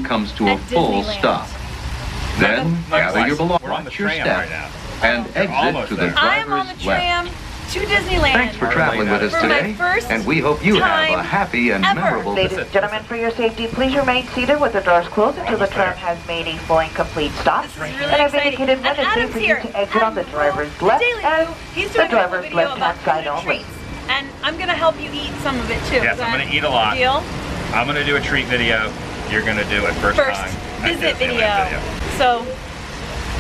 comes to a full stop. Then gather your belongings, watch your step, and exit to the driver's left. To Disneyland. Thanks for traveling with us today, and we hope you have a happy and memorable Ladies and gentlemen, for your safety, please remain seated with the doors closed until the tram has made a full and complete stop. And I've indicated when it's safe for you to exit on the driver's left and the driver's left-hand side only. And I'm going to help you eat some of it too. Yes, I'm going to eat a lot. Deal? I'm going to do a treat video. You're going to do a first time visit video. So,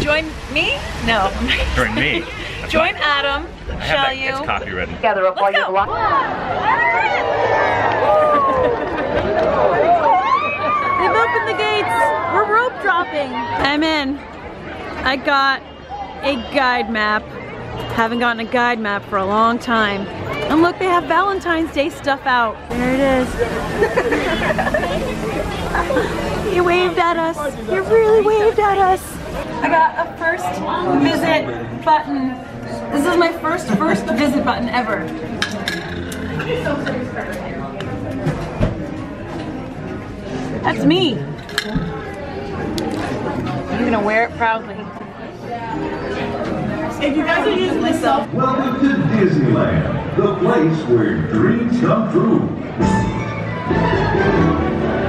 join me? No. Join me. Join Adam, shall you? It's copywritten. Gather up all your belongings. They've opened the gates. We're rope dropping. I'm in. I got a guide map. Haven't gotten a guide map for a long time. And look, they have Valentine's Day stuff out. There it is. He waved at us. He really waved at us. I got a first visit button. This is my first visit button ever. That's me. I'm gonna wear it proudly. If you guys are using myself. Welcome to Disneyland, the place where dreams come true.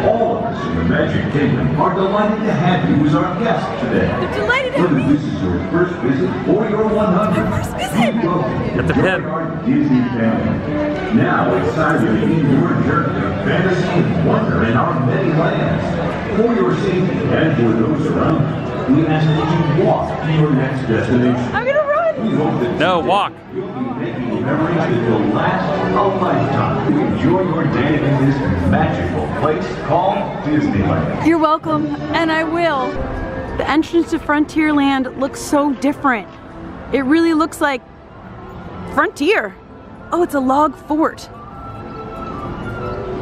All of us in the Magic Kingdom are delighted to have you as our guest today. I'm delighted to Whether this is your first visit or your 100th, first visit. Welcome to our Disney family. Now it's time to begin your journey of fantasy and wonder in our many lands. For your safety and for those around you, we ask that you walk to your next destination. I'm gonna run. We hope that No, walk. You'll be making memories that will last a lifetime. To enjoy your day in this magical place called Disneyland. You're welcome, and I will. The entrance to Frontierland looks so different. It really looks like Frontier. Oh, it's a log fort.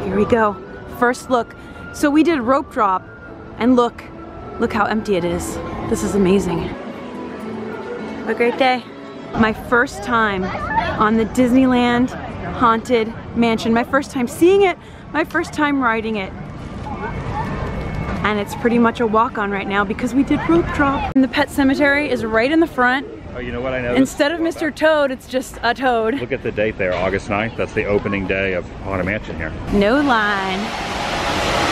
Here we go. First look. So we did rope drop, and look how empty it is. This is amazing. Have a great day. My first time on the Disneyland Haunted Mansion. My first time seeing it, my first time riding it. And it's pretty much a walk-on right now because we did rope drop. And the pet cemetery is right in the front. Oh, you know what I noticed? Instead of Mr. Toad, it's just a toad. Look at the date there, August 9th. That's the opening day of Haunted Mansion here. No line.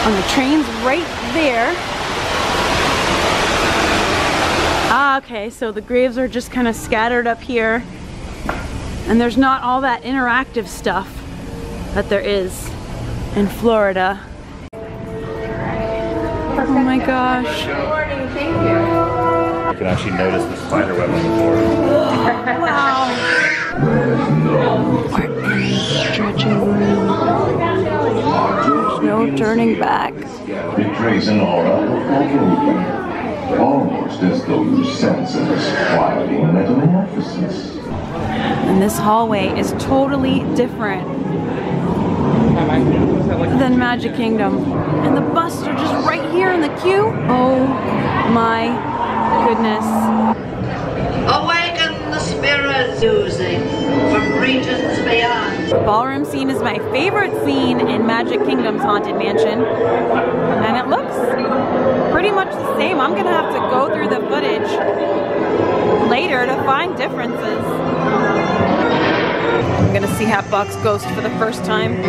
And the train's right there. Ah, okay, so the graves are just kind of scattered up here. And there's not all that interactive stuff that there is in Florida. Oh my gosh. Good morning, thank you. You can actually notice the spider web on the floor. Wow. We're in the stretching room. There's no turning back. Betrays an aura of movement, almost as though you sense a disquieting metamorphosis. And this hallway is totally different than Magic Kingdom. And the buses are just right here in the queue. Oh my goodness. Awaken the spirits oozing from regions beyond. The ballroom scene is my favorite scene in Magic Kingdom's Haunted Mansion. And it looks pretty much the same. I'm gonna have to go through the footage later to find differences. I'm gonna see Hatbox Ghost for the first time.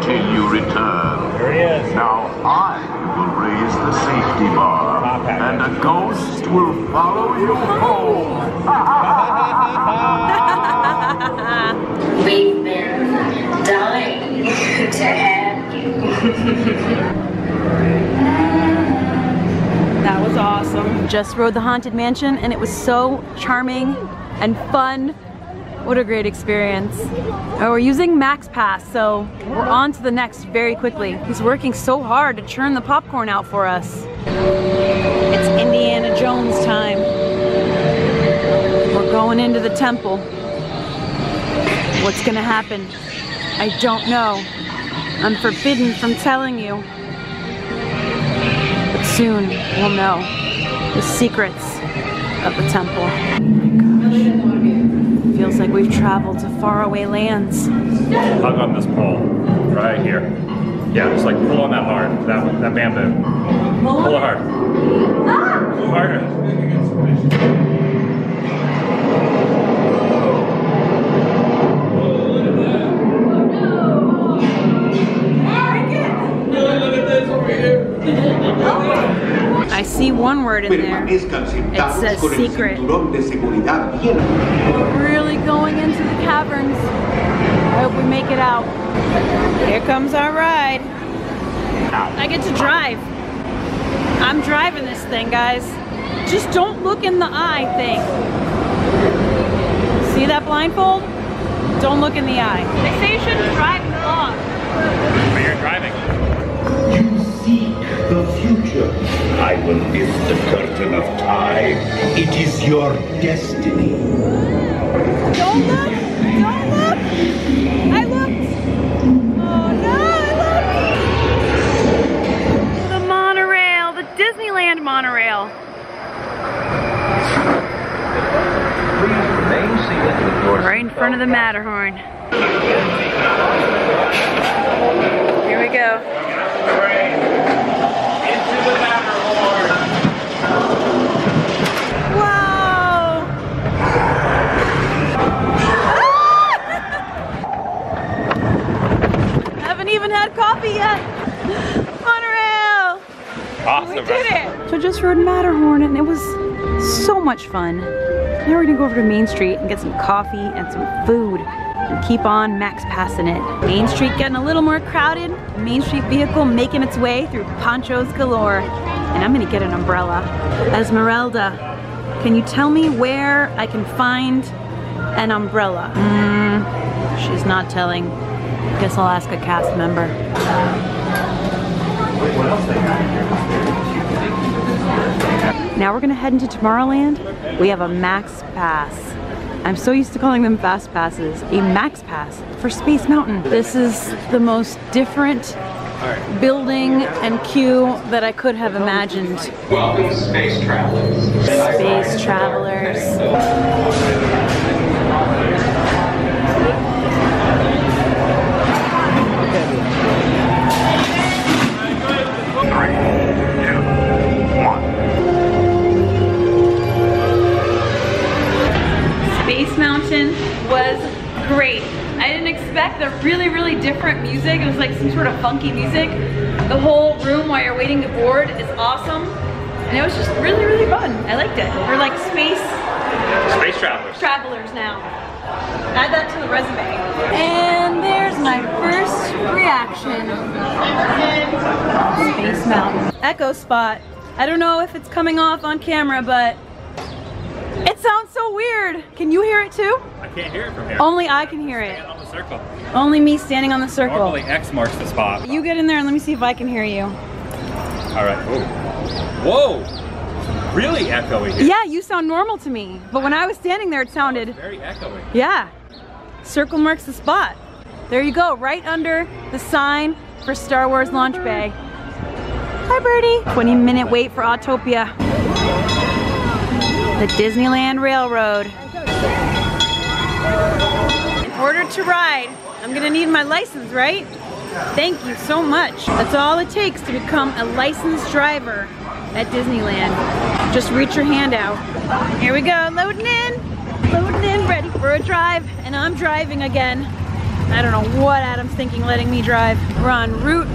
Till you return. There he is. Now I will raise the safety bar, and a ghost will follow you home. We've been dying to have you. That was awesome. Just rode the Haunted Mansion and it was so charming and fun. What a great experience. Oh, we're using MaxPass, so we're on to the next very quickly. He's working so hard to churn the popcorn out for us. It's Indiana Jones time. We're going into the temple. What's gonna happen? I don't know. I'm forbidden from telling you. But soon we'll know the secrets of the temple. Oh my gosh. Feels like we've traveled to faraway lands. Hug on this pole, right here. Yeah, just like pull on that hard, that bamboo. Pull it hard. Pull harder. I see one word in there. It says secret. We're really going into the caverns. I hope we make it out. Here comes our ride. I get to drive. I'm driving this thing, guys. Just don't look in the eye thing. See that blindfold? Don't look in the eye. They say you shouldn't drive in the fog. But you're driving. You seek the future. I will lift the curtain of time. It is your destiny. Don't look! Don't look! I looked! Oh no, I looked! The monorail, the Disneyland monorail. Please remain seated with your Right in front of the Matterhorn. Here we go. Into the Matterhorn. Wow! Haven't even had coffee yet. Monorail! Awesome. We did it! So I just rode Matterhorn and it was so much fun. Now we're gonna go over to Main Street and get some coffee and some food and keep on MaxPassing it. Main Street getting a little more crowded. Main Street vehicle making its way through ponchos galore. And I'm gonna get an umbrella. Esmeralda, can you tell me where I can find an umbrella? She's not telling. Guess I'll ask a cast member. Now we're gonna head into Tomorrowland. We have a MaxPass. I'm so used to calling them fast passes. A MaxPass for Space Mountain. This is the most different building and queue that I could have imagined. Welcome, space travelers. Space travelers. Space Mountain was great. I didn't expect the really, really different music. It was like some sort of funky music. The whole room while you're waiting to board is awesome. And it was just really, really fun. I liked it. We're like space travelers now. Add that to the resume. And there's my first reaction. Space Mountain. Echo spot. I don't know if it's coming off on camera, but it sounds so weird. Can you hear it too? I can't hear it from here. Only I can hear it. Stand on the circle. Only me standing on the circle. Normally X marks the spot. You get in there and let me see if I can hear you. All right. Whoa. Whoa. Really echoey here. Yeah, you sound normal to me. But when I was standing there, it sounded... Very echoey. Yeah. Circle marks the spot. There you go, right under the sign for Star Wars Launch Bay. Hi, Birdie. 20-minute wait for Autopia. The Disneyland Railroad. In order to ride, I'm gonna need my license, right? Thank you so much. That's all it takes to become a licensed driver at Disneyland. Just reach your hand out. Here we go, loading in, ready for a drive, and I'm driving again. I don't know what Adam's thinking letting me drive. We're on Route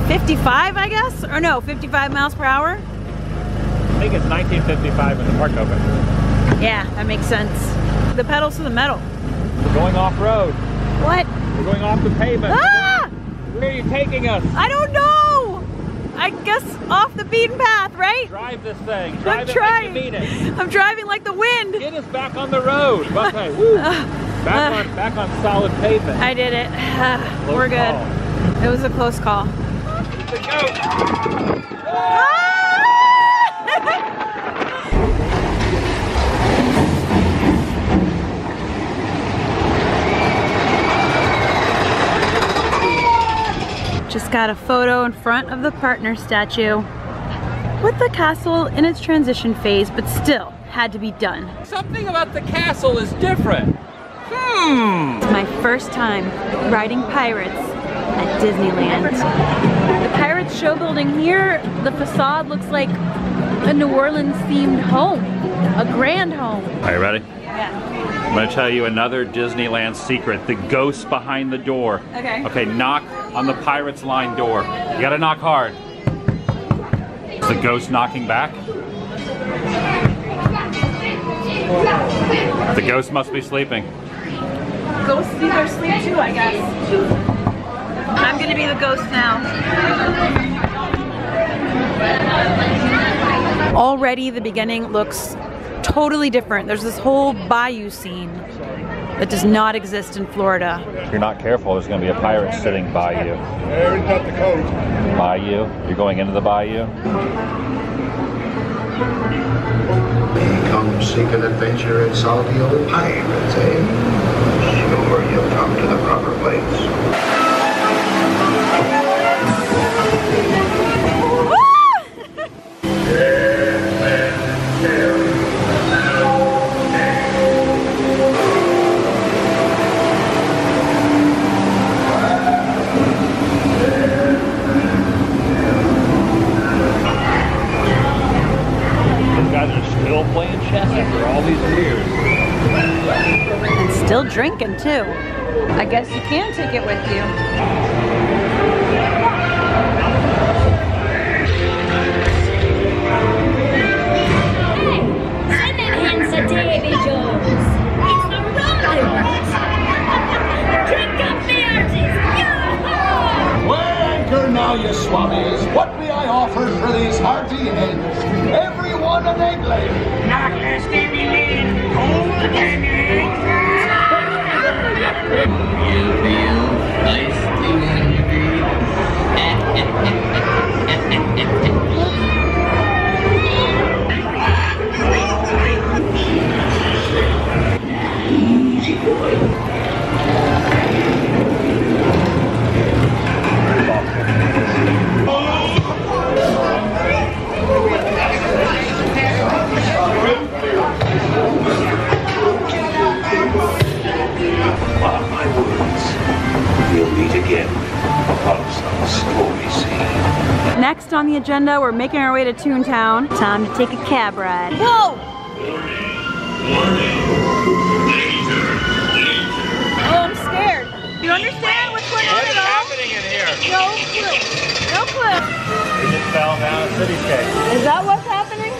55, I guess? Or no, 55 miles per hour? I think it's 1955 when the park opened. Yeah, that makes sense. The pedals to the metal. We're going off-road. What? We're going off the pavement. Ah! Where are you taking us? I don't know! I guess off the beaten path, right? Drive this thing. I'm Drive trying. it like you mean it. I'm driving like the wind. Get us back on the road. Okay, woo. Back on solid pavement. I did it. We're good. Call. It was a close call. Let's go. Got a photo in front of the partner statue with the castle in its transition phase, but still had to be done. Something about the castle is different. It's my first time riding pirates at Disneyland. The Pirates show building here, the facade looks like a New Orleans themed home, a grand home. Are you ready? Yeah. I'm gonna tell you another Disneyland secret, the ghost behind the door. Okay. Okay, knock on the Pirates line door. You gotta knock hard. Is the ghost knocking back? The ghost must be sleeping. Ghosts need their sleep too, I guess. I'm gonna be the ghost now. Already the beginning looks totally different. There's this whole bayou scene that does not exist in Florida. If you're not careful, there's gonna be a pirate sitting by you. Bayou? You're going into the bayou? Come seek an adventure in salty old pirates, eh? Sure, you'll come to the proper place. Still playing chess after all these years. And still drinking too. I guess you can take it with you. Now, you swabbies, what may I offer for these hearty heads? Everyone an egg lay. Not less than a golden egg. Easy boy. Next on the agenda, we're making our way to Toontown. Time to take a cab ride. Whoa! Oh, I'm scared. You understand what's going on at all? What is happening in here? No clue. No clue. We just fell down a cityscape. Is that what's happening?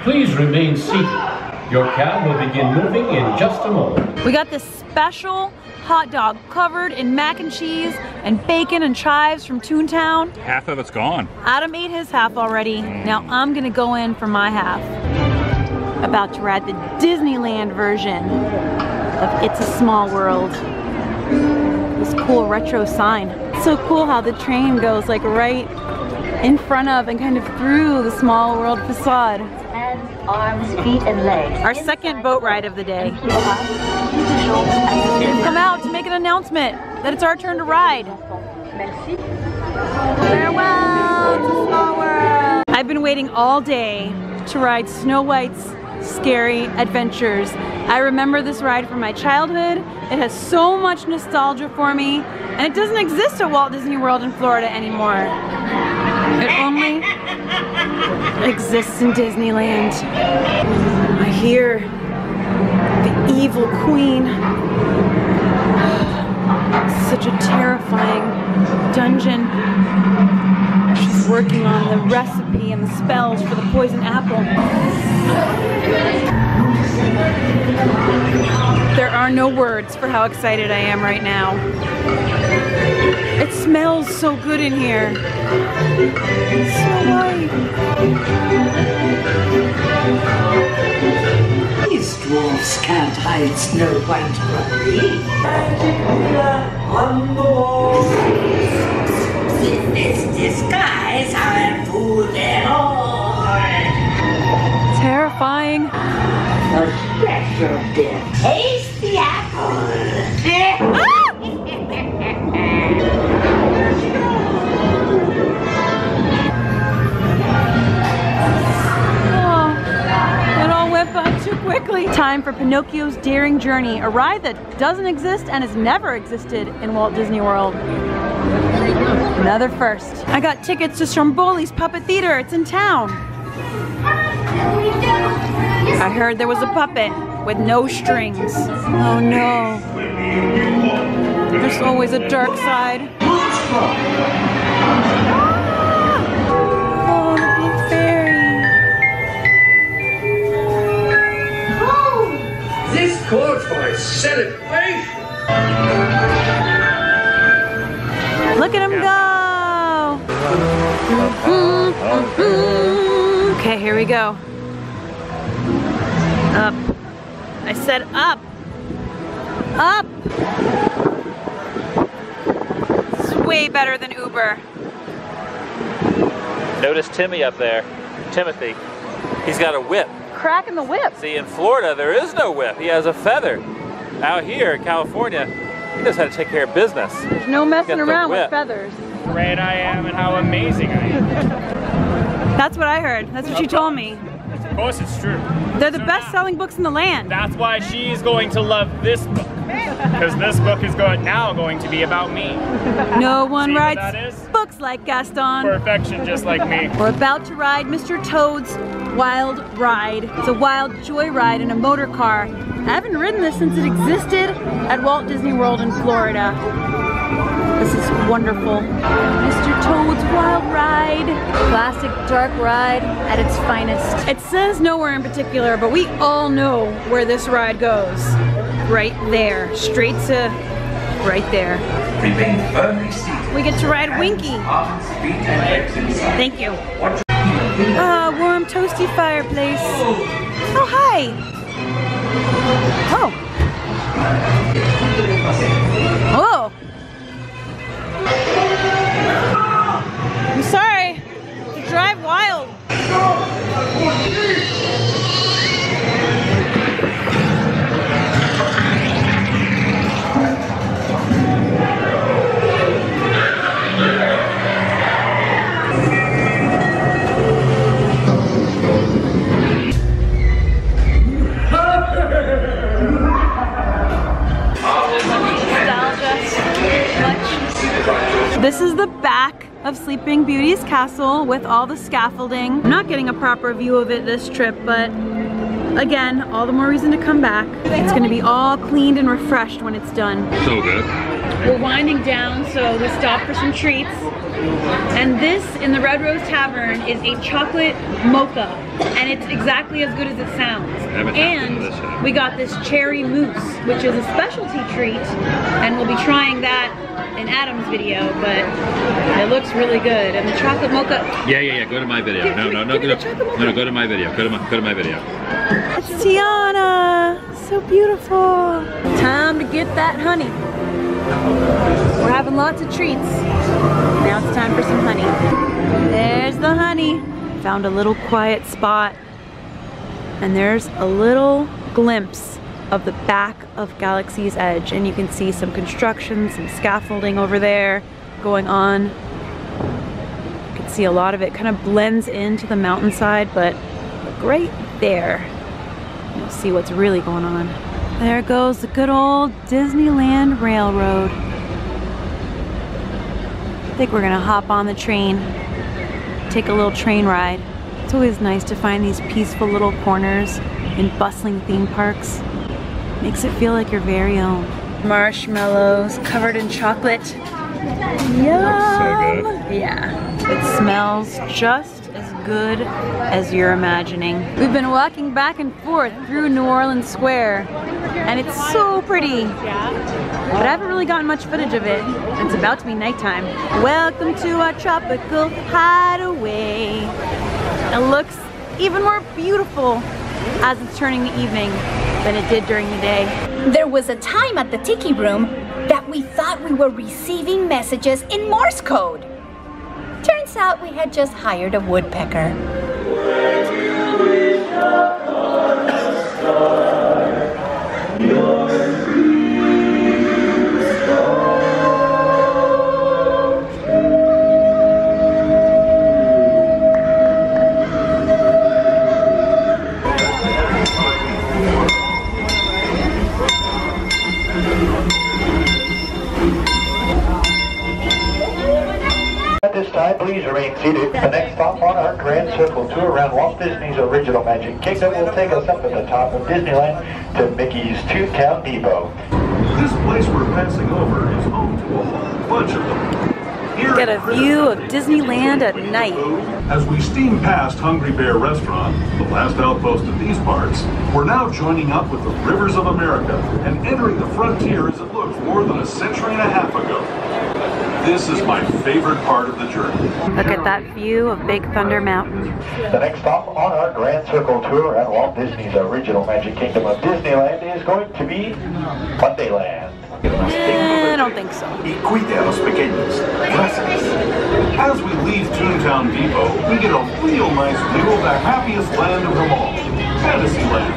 Please remain seated. Your cab will begin moving in just a moment. We got this special hot dog covered in mac and cheese and bacon and chives from Toontown. Half of it's gone. Adam ate his half already. Now I'm gonna go in for my half. About to ride the Disneyland version of It's a Small World. This cool retro sign. It's so cool how the train goes like right in front of and kind of through the Small World facade. Hands, arms, feet, and legs. Our second boat ride of the day. We've come out to make an announcement that it's our turn to ride. Farewell to Small World. I've been waiting all day to ride Snow White's Scary Adventures. I remember this ride from my childhood. It has so much nostalgia for me, and it doesn't exist at Walt Disney World in Florida anymore. It only exists in Disneyland. I hear the evil queen. Such a terrifying dungeon. She's working on the recipe and the spells for the poison apple. There are no words for how excited I am right now. It smells so good in here. So white. These dwarfs can't hide Snow White from me. On the wall. With this disguise, I'll fool them all. Terrifying. A special dip. Taste the apple. time for Pinocchio's Daring Journey, a ride that doesn't exist and has never existed in Walt Disney World. Another first. I got tickets to Stromboli's Puppet Theater. It's in town. I heard there was a puppet with no strings. Oh no. There's always a dark side. Oh, the big fairy. This calls for a celebration. Look at him go! Okay, here we go. Up. I said up. Up! This is way better than Uber. Notice Timmy up there. Timothy. He's got a whip. Cracking the whip. See, in Florida, there is no whip. He has a feather. Out here in California, he knows how to take care of business. There's no messing around with feathers. How great I am and how amazing I am. That's what I heard. That's what she told me. Of course it's true. They're the best-selling books in the land. That's why she's going to love this book. Because this book is now going to be about me. No one writes books like Gaston. Perfection, just like me. We're about to ride Mr. Toad's Wild Ride. It's a wild joyride in a motor car. I haven't ridden this since it existed at Walt Disney World in Florida. This is wonderful. Mr. Toad's Wild Ride. Classic dark ride at its finest. It says nowhere in particular, but we all know where this ride goes. Right there. Straight to right there. Remain firmly seated. We get to ride Winky. Thank you. Warm toasty fireplace. Oh, hi. Oh. Oh. I'm sorry to drive wild. This is the back of Sleeping Beauty's castle with all the scaffolding. I'm not getting a proper view of it this trip, but again, all the more reason to come back. It's gonna be all cleaned and refreshed when it's done. So good. We're winding down, so we stopped for some treats. And this, in the Red Rose Tavern, is a chocolate mocha. And it's exactly as good as it sounds. And we got this cherry mousse, which is a specialty treat. And we'll be trying that in Adam's video, but it looks really good. And the chocolate mocha. Yeah. Go to my video. No, go to my video. Go to my video. It's Tiana. So beautiful. Time to get that honey. We're having lots of treats. Now it's time for some honey. There's the honey. Found a little quiet spot. And there's a little glimpse of the back of Galaxy's Edge. And you can see some construction, some scaffolding over there going on. You can see a lot of it kind of blends into the mountainside, but right there, you'll see what's really going on. There goes the good old Disneyland Railroad. I think we're gonna hop on the train, take a little train ride. It's always nice to find these peaceful little corners in bustling theme parks. Makes it feel like your very own. Marshmallows covered in chocolate. Yum! So good. Yeah. It smells just as good as you're imagining. We've been walking back and forth through New Orleans Square, and it's so pretty. But I haven't really gotten much footage of it. It's about to be nighttime. Welcome to our tropical hideaway. It looks even more beautiful as it's turning the evening than it did during the day. There was a time at the Tiki Room that we thought we were receiving messages in Morse code. Turns out we had just hired a woodpecker. please remain seated. The next stop on our Grand Circle tour around Walt Disney's original Magic Kingdom will take us up to the top of Disneyland to Mickey's Toontown Depot. This place we're passing over is home to a whole bunch of them. Here Get a view of Disneyland at night. As we steam past Hungry Bear Restaurant, the last outpost of these parts, we're now joining up with the rivers of America and entering the frontier as it looked more than a century and a half ago. This is my favorite part of the journey. Look at that view of Big Thunder Mountain. The next stop on our Grand Circle tour around Walt Disney's original Magic Kingdom of Disneyland is going to be Frontierland. I don't think so. Cuide a los pequeños. Gracias. As we leave Toontown Depot, we get a real nice view of the happiest land of them all, Fantasyland.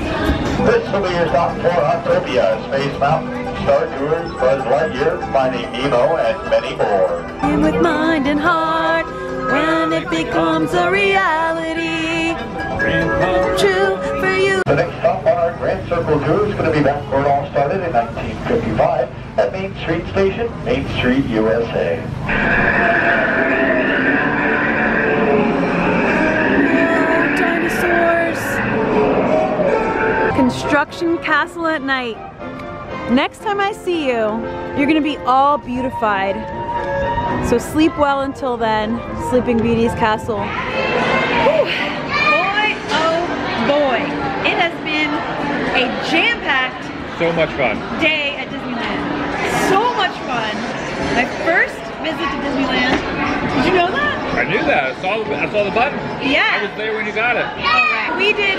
This will be your stop for Autopia, Space Mountain, Star Tours, Buzz Lightyear, Finding Nemo, and many more. And with mind and heart, when it becomes a reality, true for you. The next stop on our Grand Circle tour is going to be back where it all started in 1955 at Main Street Station, Main Street, USA. Dinosaurs. Construction castle at night. Next time I see you, you're gonna be all beautified. So sleep well until then. Sleeping Beauty's castle. Whew. Boy, oh boy. It has been a jam-packed So much fun. day at Disneyland. So much fun. My first visit to Disneyland. Did you know that? I knew that. I saw the button. Yeah. I was there when you got it. Alright. We did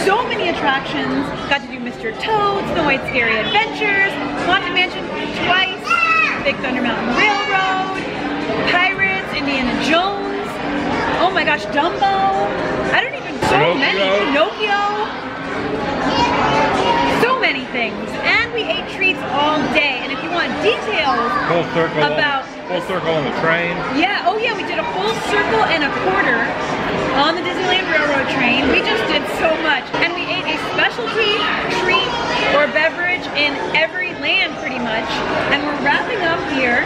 so many attractions. Got to do Mr. Toad, Snow White's Scary Adventures, Haunted Mansion twice, Big Thunder Mountain Railroad, Pirates, Indiana Jones. Oh my gosh, Dumbo. I don't even, so many. Pinocchio. So many things. And we ate treats all day. And if you want details about full circle on the train. Yeah, oh yeah, we did a full circle and a quarter on the Disneyland Railroad train. We just did so much. And we ate a specialty treat or beverage in every land pretty much. And we're wrapping up here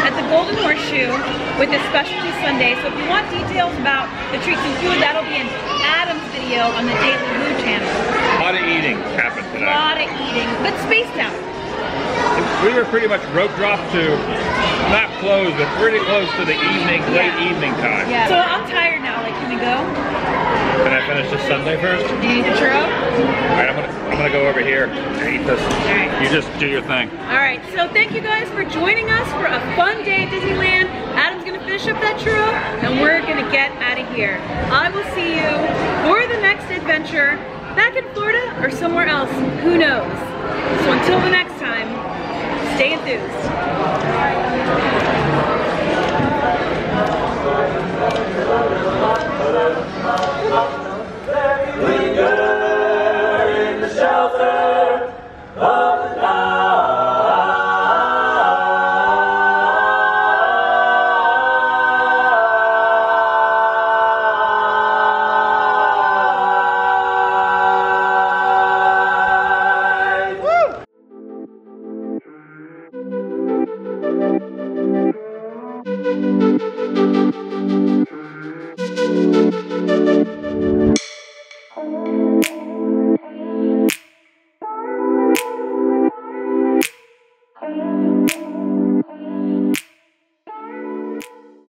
at the Golden Horseshoe with a specialty sundae. So if you want details about the treats and food, that'll be in Adam's video on the Daily Woo channel. A lot of eating happened today. A lot of eating, but spaced out. We were pretty much rope dropped to, not close, but pretty close to the evening, late evening time. Yeah. So I'm tired now. Like, can we go? Can I finish this sundae first? Do you need the churro? All right, I'm gonna go over here and eat this. All right. You just do your thing. All right. So thank you guys for joining us for a fun day at Disneyland. Adam's gonna finish up that churro, and we're gonna get out of here. I will see you for the next adventure back in Florida or somewhere else. Who knows? So until the next time, stay enthused. Linger in the shelter of the night. Woo!